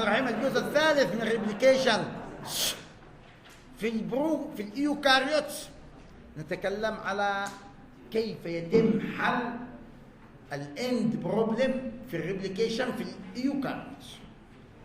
الرحيم. الجزء الثالث من الريبليكيشن في الإيوكاريوتس نتكلم على كيف يتم حل الاند بروبلم في الريبليكيشن في الإيوكاريوتس.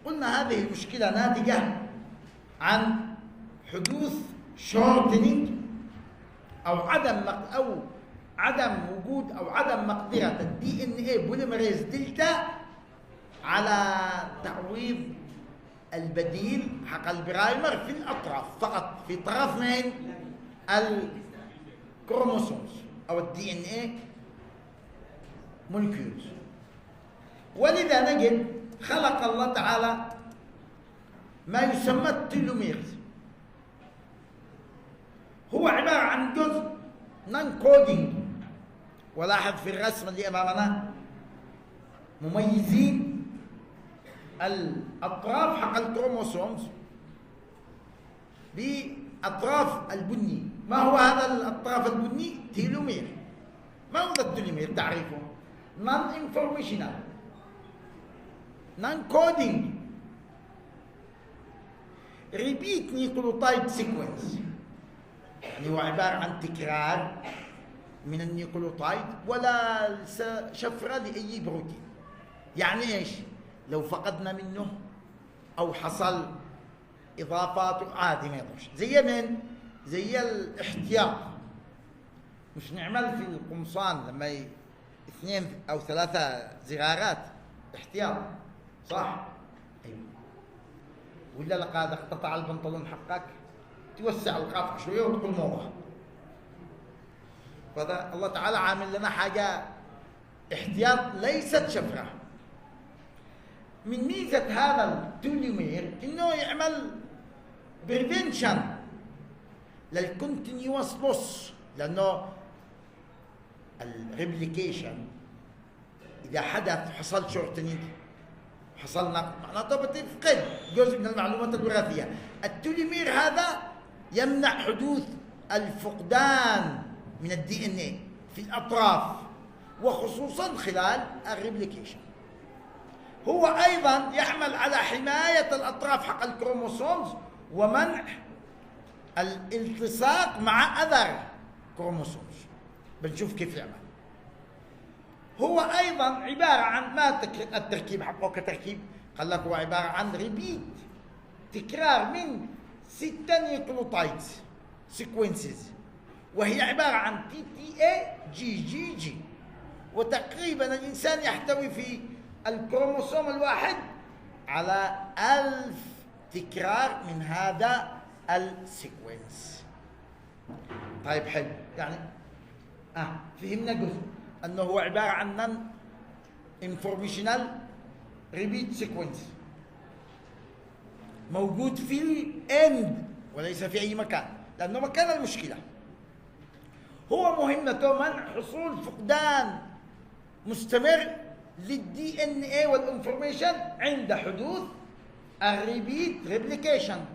قلنا هذه المشكلة ناتجة عن حدوث شورتنينج أو عدم وجود أو عدم مقدرة الدي ان اي بوليمريز دلتا على تعويض البديل حق البرايمر في الأطراف فقط، في طرف من الكروموسومز أو الدي ان اي مولكيولز. ولذا نجد خلق الله تعالى ما يسمى التيلوميرز. هو عبارة عن جزء نون كودينج، ولاحظ في الرسم اللي أمامنا مميزين الأطراف حق الكروموسومز بأطراف البني. ما هو هذا الأطراف البني؟ تيلومير. ما هو التيلومير؟ تعريفه نون انفورميشنال، نون كودينج، ريبيت نيوكليوتايد سيكونس، يعني هو عبارة عن تكرار من النيوكليوتايد ولا شفرة لأي بروتين. يعني إيش؟ لو فقدنا منه أو حصل إضافات عادي ما يضرش. زي من؟ زي الاحتياط. مش نعمل في القمصان لما 2 أو 3 زرارات احتياط، صح؟ أيوه. ولا لقد اقتطع البنطلون حقك توسع القافك شوية وتقول موضة. فهذا الله تعالى عامل لنا حاجة احتياط ليست شفرة. من ميزة هذا التوليمير إنه يعمل بريفنشن للكونتينيوس لوس، لأنه الريبليكيشن إذا حدث حصل شورتنينج حصل نقص معناته بتفقد جزء من المعلومات الوراثية. التوليمير هذا يمنع حدوث الفقدان من الدي ان اي في الأطراف وخصوصا خلال الريبليكيشن. هو أيضا يعمل على حماية الأطراف حق الكروموسومز ومنع الالتصاق مع أذر كروموسومز. بنشوف كيف يعمل. هو أيضا عبارة عن ما التركيب حقه كتركيب قال لك هو عبارة عن ريبيت، تكرار من 6 نيوكليوتايدز سيكونسز، وهي عبارة عن تي تي اي جي جي جي. وتقريبا الإنسان يحتوي في الكروموسوم الواحد على 1000 تكرار من هذا السيكونس. طيب حلو، يعني فهمنا جزء أنه هو عبارة عن نون انفورميشنال ريبيت سيكونس موجود في الاند وليس في أي مكان، لأنه مكان المشكلة. هو مهمته منع حصول فقدان مستمر للدي ان اي والانفورميشن عند حدوث الريبيت ريبليكيشن،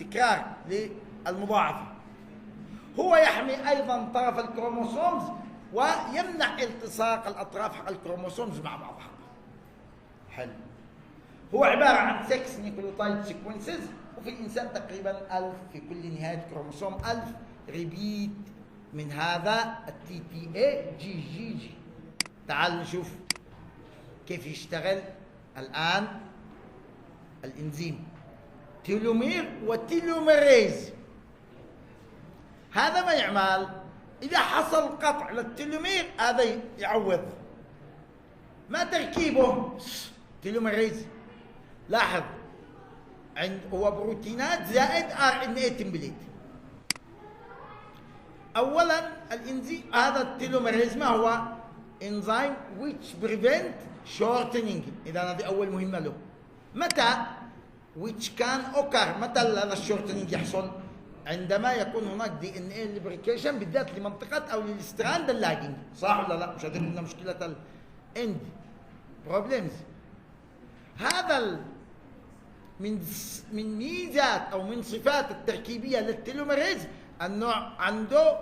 تكرار للمضاعفة. هو يحمي أيضا طرف الكروموسومز ويمنع التصاق الأطراف حق الكروموسومز مع بعضها. حلو. هو عبارة عن 6 نيوكليوتايد سيكونسز، وفي الإنسان تقريبا 1000 في كل نهاية كروموسوم 1000 ريبيت من هذا التي تي اي جي جي جي. تعال نشوف كيف يشتغل الآن الإنزيم تيلومير وتيلوميريز. هذا ما يعمل إذا حصل قطع للتيلومير هذا يعوض. ما تركيبه تيلوميريز؟ لاحظ هو بروتينات زائد ار ان اي تمبليت. اولا الانزيم هذا التيلوميريز ما هو؟ انزيم which prevent shortening. اذا هذه اول مهمه له. متى which can occur؟ متى هذا الشورتنينج يحصل؟ عندما يكون هناك دي ان اي ليبريكيشن بالذات لمنطقه او للستراند اللاجنج، صح ولا لا؟ مش هذه قلنا مشكله الاند بروبلمز. هذا من ميزات او من صفات التركيبيه للتيلوميريز انه عنده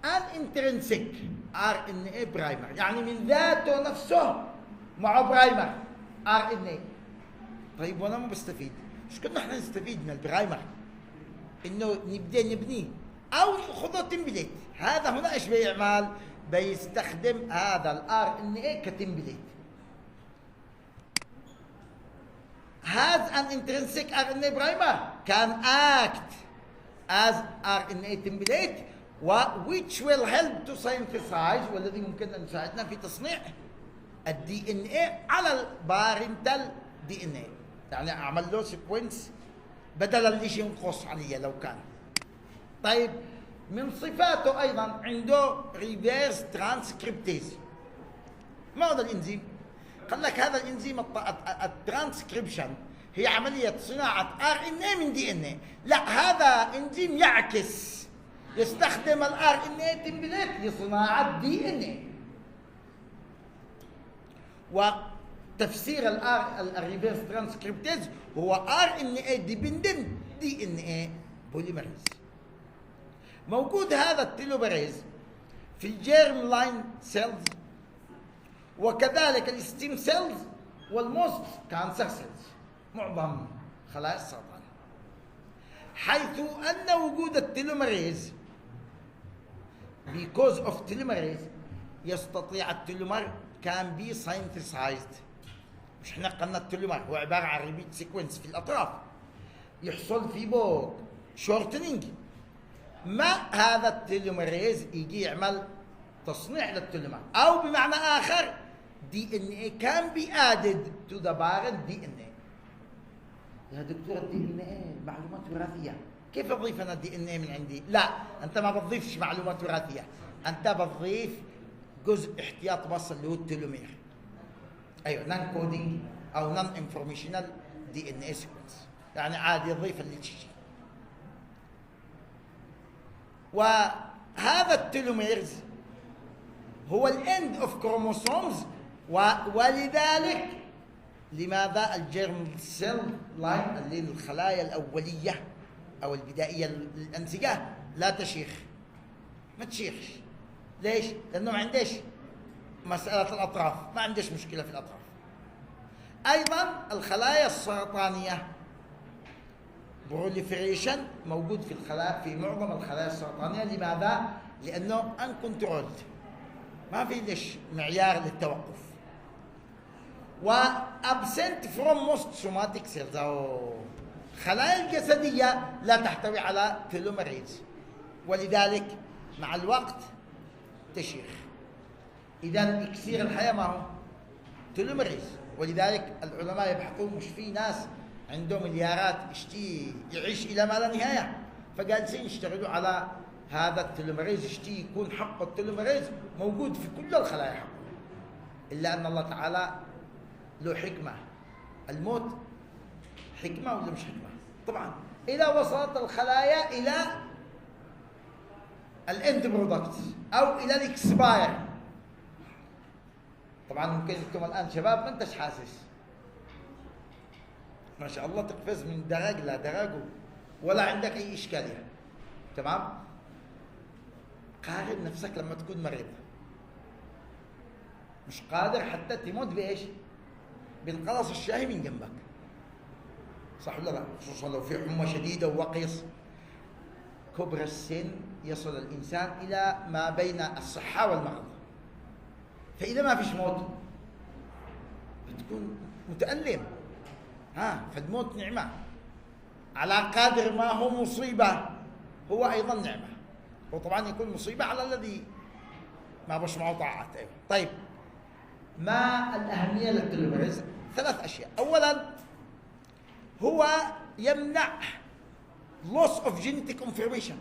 ان انترنسيك ار ان اي برايمر، يعني من ذاته نفسه مع برايمر ار ان اي. طيب وانا ما بستفيد، ايش كنا احنا نستفيد من البرايمر؟ انه نبدا نبنيه او خذوا تمبليت. هذا هنا ايش بيعمل؟ بيستخدم هذا الار ان اي كتمبليت. has an intrinsic RNA primer can act as RNA template which will help to synthesize، والذي ممكن ان يساعدنا في تصنيع الدي ان اي على البارنتال دي ان اي، يعني اعمل له سيكونس بدل اللي ينقص علي لو كان. طيب من صفاته ايضا عنده ريفيرس ترانسكريبتيز. ما هو الانزيم؟ قال لك هذا الانزيم الترانسكريبشن هي عمليه صناعه ار ان اي من دي ان اي. لا، هذا انزيم يعكس، يستخدم الار ان اي تمبليت لصناعه دي ان اي. وتفسير الريفيرس ترانسكريبتيز هو ار ان اي ديبندنت دي ان اي بوليمريز. موجود هذا التيلوميريز في الجيرم لاين سيلز، وكذلك الستيم سيلز والموست كانسر سيلز، معظم خلايا السرطان. حيث ان وجود التيلوميريز because of telomerase يستطيع التيلومر كان بي synthesized. مش احنا قلنا التيلومر هو عباره عن ريبيت سيكونس في الاطراف يحصل في بوك شورتنينج. ما هذا التيلوميريز يجي يعمل تصنيع للتيلومر، او بمعنى اخر دي ان اي كان بي ادد تو ذا بارنت دي ان اي. يا دكتور الدي ان اي معلومات وراثيه، كيف اضيف انا الدي ان اي من عندي؟ لا، انت ما بتضيفش معلومات وراثيه، انت بتضيف جزء احتياط بس اللي هو التيلومير. ايوه، نون كودينج او نون انفورميشنال دي ان اي سيكونس، يعني عادي يضيف اللي تشي. وهذا التيلوميرز هو الاند اوف كروموسومز، ولذلك لماذا الجيرم سيل لاين اللي الخلايا الاوليه او البدائيه للانسجه لا تشيخ، ما تشيخش. ليش؟ لانه ما عندش مساله الاطراف، ما عندش مشكله في الاطراف. ايضا الخلايا السرطانيه بروليفريشن موجود في الخلايا، في معظم الخلايا السرطانيه. لماذا؟ لانه ان كنترولد، ما في ليش معيار للتوقف. وابسنت فروم موست سوماتيك سيلز، او الخلايا الجسديه لا تحتوي على تيلوميريز، ولذلك مع الوقت تشيخ. اذا اكسير الحياه ما هو تيلوميريز. ولذلك العلماء يبحثون، مش في ناس عندهم مليارات يشتي يعيش الى ما لا نهايه، فجالسين يشتغلوا على هذا التيلوميريز، يشتي يكون حق التيلوميريز موجود في كل الخلايا حقه. الا ان الله تعالى له حكمه. الموت حكمه ولا مش حكمه؟ طبعا اذا وصلت الخلايا الى الاند برودكت او الى الاكسباير. طبعا ممكن انتم الان شباب ما انتش حاسس، ما شاء الله تقفز من درج لدرج ولا عندك اي اشكاليه، تمام؟ قارن نفسك لما تكون مريض، مش قادر حتى تموت بايش؟ بالقرص الشاهي من جنبك، صح ولا لا؟ خصوصا لو في حمى شديده ووقيص. كبر السن يصل الانسان الى ما بين الصحه والمرض، فاذا ما فيش موت بتكون متألم. فالموت نعمه، على قدر ما هو مصيبه هو ايضا نعمه، وطبعا يكون مصيبه على الذي ما بش معه طاعات. طيب، ما الأهمية للتيلوميريز؟ 3 أشياء. أولا، هو يمنع loss of genetic information.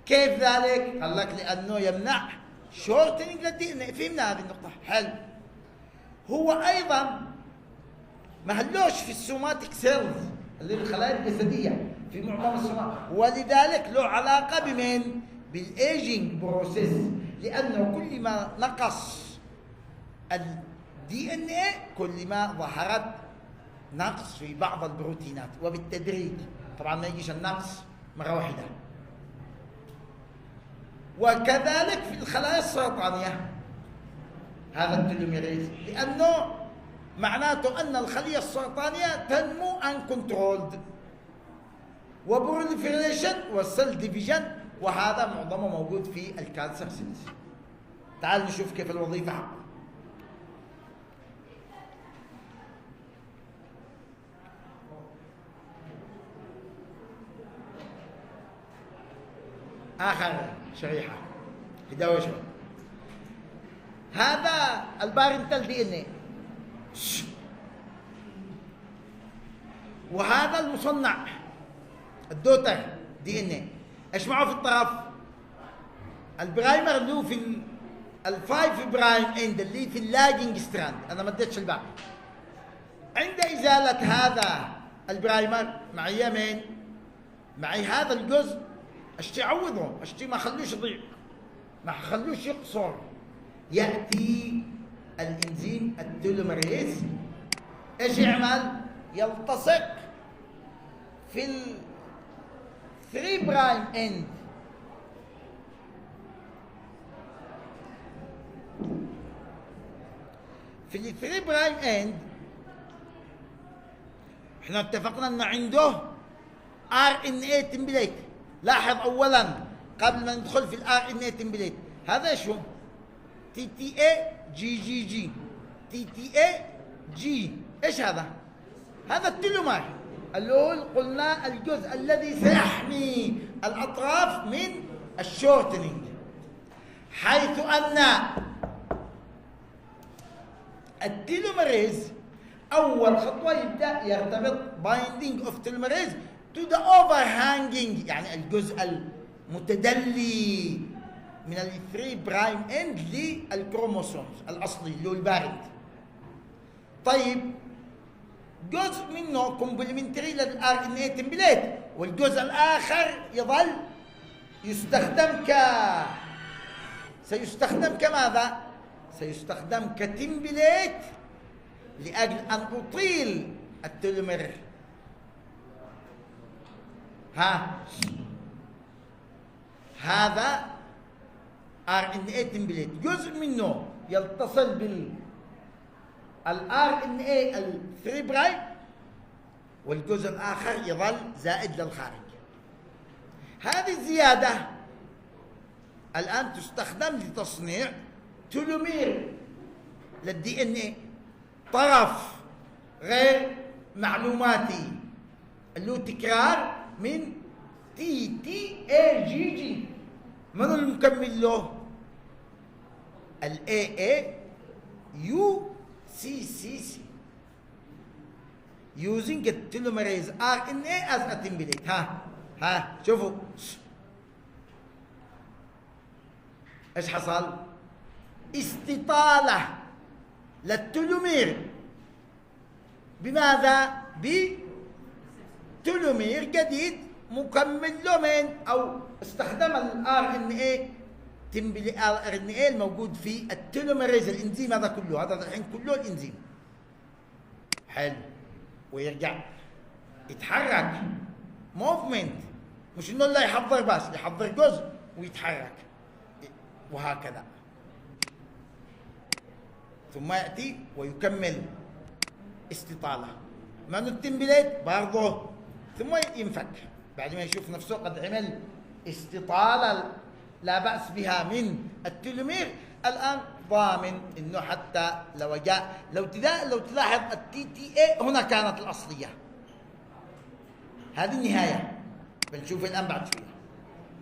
كيف ذلك؟ قال لك لأنه يمنع shortening للدي ان اي. فهمنا هذه النقطة؟ حلو. هو أيضا ما هلوش في السوماتيك سيلز اللي الخلايا الجسدية في معظم السومات، ولذلك له علاقة بمن؟ بالايجينج بروسيس، لأنه كل ما نقص الدي ان اي كل ما ظهرت نقص في بعض البروتينات، وبالتدريج. طبعا ما يجيش النقص مره واحده. وكذلك في الخلايا السرطانيه هذا التيلوميريز، لانه معناته أن الخلية السرطانية تنمو ان كنترولد، وبروليفريشن والسيل ديفيجن، وهذا معظمه موجود في الكانسر سيلز. تعال نشوف كيف الوظيفة حقه. آخر شريحة هداوة شباب، هذا البارنتال دي ان اي، وهذا المصنع الدوتر دي ان اي. ايش معه في الطرف؟ البرايمر اللي هو في الفايف برايم اند اللي في اللاجنج ستراند، انا ما اديتش الباقي. عند ازالة هذا البرايمر معي مين؟ معي هذا الجزء، اشتي اعوضه، اشتي ما اخلوش يضيع، ما اخلوش يقصر. ياتي الانزيم التوليمريز، ايش يعمل؟ يلتصق في ال 3 برايم اند في ال 3 برايم اند. احنا اتفقنا ان عنده ار ان اي تمبليت. لاحظ اولا قبل ما ندخل في الار ان اي تمبليت، هذا شو؟ تي تي اي جي جي جي، تي تي اي جي. ايش هذا؟ هذا التلومر اللي هو قلنا الجزء الذي سيحمي الاطراف من الشورتنينج، حيث ان التيلوميريز اول خطوه يبدا يرتبط بايندينج اوف تيلوميريز تو ذا overhanging، يعني الجزء المتدلي من ال 3 برايم اند للكروموسومز الاصلي اللي هو البارد. طيب جزء منه كومبلمنتري للار ان اي تمبليت، والجزء الاخر يظل يستخدم سيستخدم كماذا؟ سيستخدم كتمبليت لاجل ان اطيل التلومر. هذا ار ان اي تمبليت، جزء منه يتصل الار ان اي ال 3 برايم، والجزء الاخر يظل زائد للخارج. هذه الزياده الان تستخدم لتصنيع تلومير للدي ان اي، طرف غير معلوماتي اللي هو تكرار من تي تي اي جي جي. من المكمل له؟ الاي اي يو سي سي سي using a telomerase RNA as a template. ها شوفوا ايش حصل؟ استطالة للتلومير. بماذا؟ بتلومير جديد مكمل له من، او استخدم الار ان اي ار ان اي الموجود في التلوميريز، الانزيم هذا كله، هذا الحين كله الانزيم. حلو. ويرجع يتحرك موفمنت، مش انه لا يحضر بس، يحضر جزء ويتحرك وهكذا، ثم ياتي ويكمل استطاله. ما التمبليت برضه، ثم ينفك بعد ما يشوف نفسه قد عمل استطاله لا باس بها من التلومير. الان ضامن انه حتى لو جاء، لو تلاحظ التي تي اي هنا كانت الاصليه، هذه النهايه، بنشوف الان بعد شويه.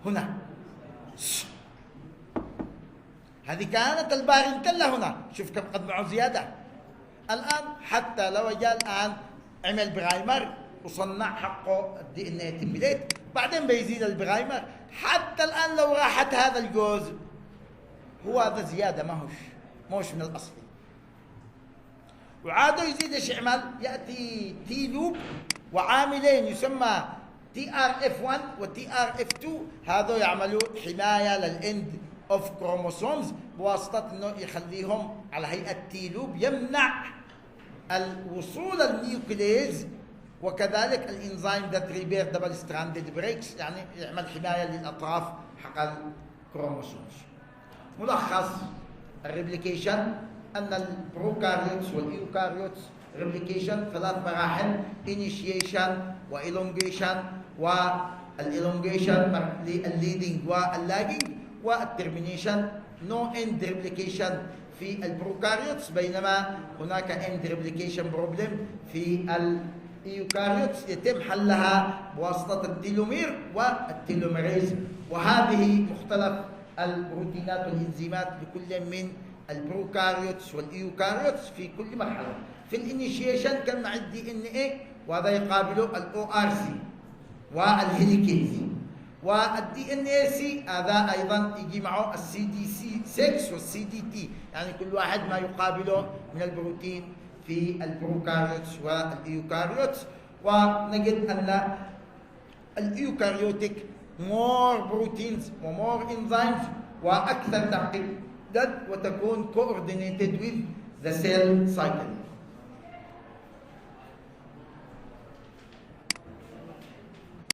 هنا هذه كانت البارنتلا، هنا شوف كم قد معه زياده. الان حتى لو جاء الان عمل برايمر وصنع حقه الدي ان اي تمبليت، بعدين بيزيد البرايمر. حتى الان لو راحت هذا الجزء، هو هذا زياده، ماهوش من الاصلي. وعاده يزيد ايش يعمل؟ ياتي تي لوب وعاملين يسمى تي ار اف 1 وتي ار اف 2، هذول يعملوا حمايه للاند اوف كروموسومز بواسطه انه يخليهم على هيئه تي لوب، يمنع الوصول النيوكليز، وكذلك الانزيم ذات ريبير دبل ستراندد بريكس، يعني يعمل حمايه للاطراف حق الكروموسومز. ملخص الريبليكيشن أن البروكاريوتس والإيوكاريوتس ريبليكيشن 3 مراحل: initiation وإلونجيشن، والإلونجيشن الليدنج واللاجنج، والترمينيشن. نو اند ريبليكيشن في البروكاريوتس، بينما هناك اند ريبليكيشن بروبلم في الإيوكاريوتس يتم حلها بواسطة التيلومير والتيلوميريز. وهذه مختلف البروتينات والإنزيمات لكل من البروكاريوتس والإيوكاريوتس في كل مرحلة. في الانيشيشن كان مع الدي ان اي، وهذا يقابله الاو ار سي والهيليكيز، والدي ان اي سي هذا ايضا يجي معه السي دي سي 6 والسي دي تي، يعني كل واحد ما يقابله من البروتين في البروكاريوتس والايوكاريوتس. ونجد ان الايوكاريوتيك more proteins ومور enzymes واكثر تعقيدا، وتكون coordinated with the cell cycle.